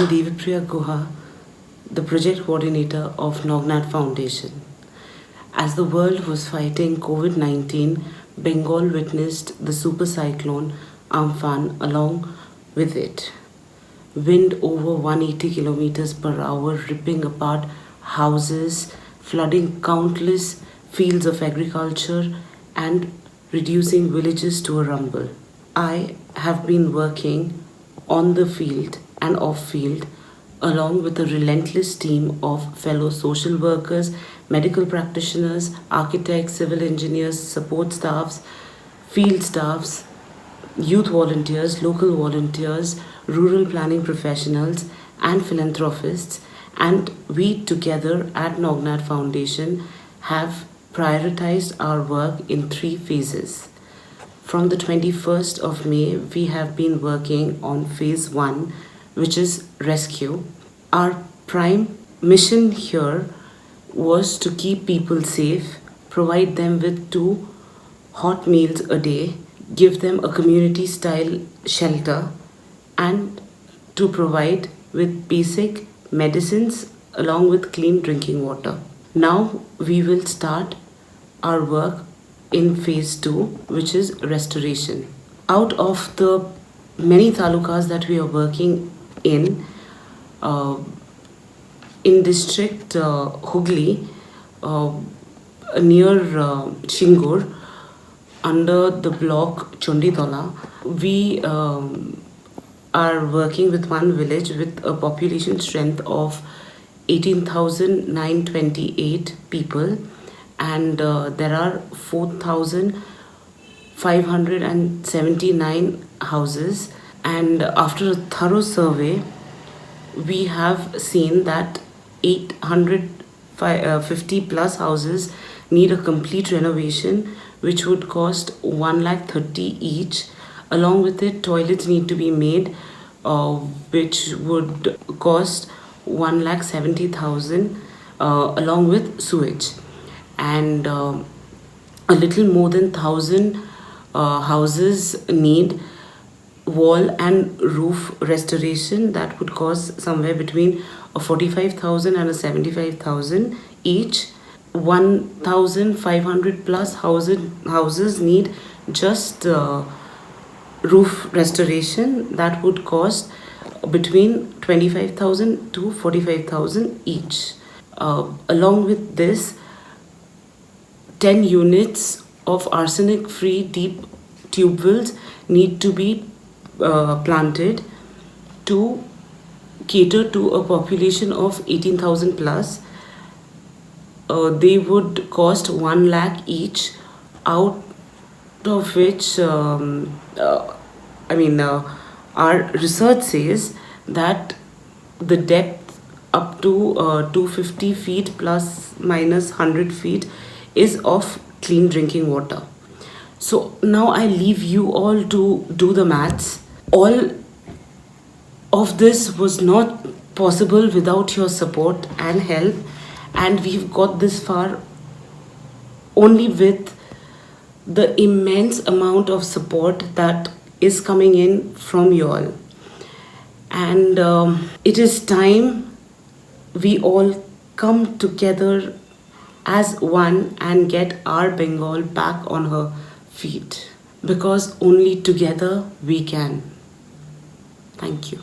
I'm Devipriya Guha, the project coordinator of Nognat Foundation. As the world was fighting COVID 19, Bengal witnessed the super cyclone Amphan along with it. Wind over 180 kilometers per hour, ripping apart houses, flooding countless fields of agriculture, and reducing villages to a rumble. I have been working on the field and off field along with a relentless team of fellow social workers, medical practitioners, architects, civil engineers, support staffs, field staffs, youth volunteers, local volunteers, rural planning professionals, and philanthropists. And we together at Nognat Foundation have prioritized our work in three phases. From the 21st of May, we have been working on phase 1, which is rescue. Our prime mission here was to keep people safe, provide them with 2 hot meals a day, give them a community style shelter, and to provide with basic medicines along with clean drinking water. Now we will start our work in phase 2, which is restoration. Out of the many talukas that we are working uh, in district Hugli, uh, near Shingur, under the block Chonditola, we are working with one village with a population strength of 18,928 people, and there are 4,579 houses. And after a thorough survey, we have seen that 850 plus houses need a complete renovation, which would cost 1,30,000 each. Along with it, toilets need to be made, which would cost 1,70,000, along with sewage. And a little more than 1,000 houses need wall and roof restoration that would cost somewhere between a 45,000 and a 75,000 each. 1,500 plus houses need just roof restoration that would cost between 25,000 to 45,000 each. Along with this, 10 units of arsenic free deep tube wells need to be planted to cater to a population of 18,000 plus. They would cost 1 lakh each, out of which our research says that the depth up to 250 feet plus minus 100 feet is of clean drinking water. So now I leave you all to do the maths. All of this was not possible without your support and help, and we've got this far only with the immense amount of support that is coming in from you all. And it is time we all come together as one and get our Bengal back on her feet, because only together we can. Thank you.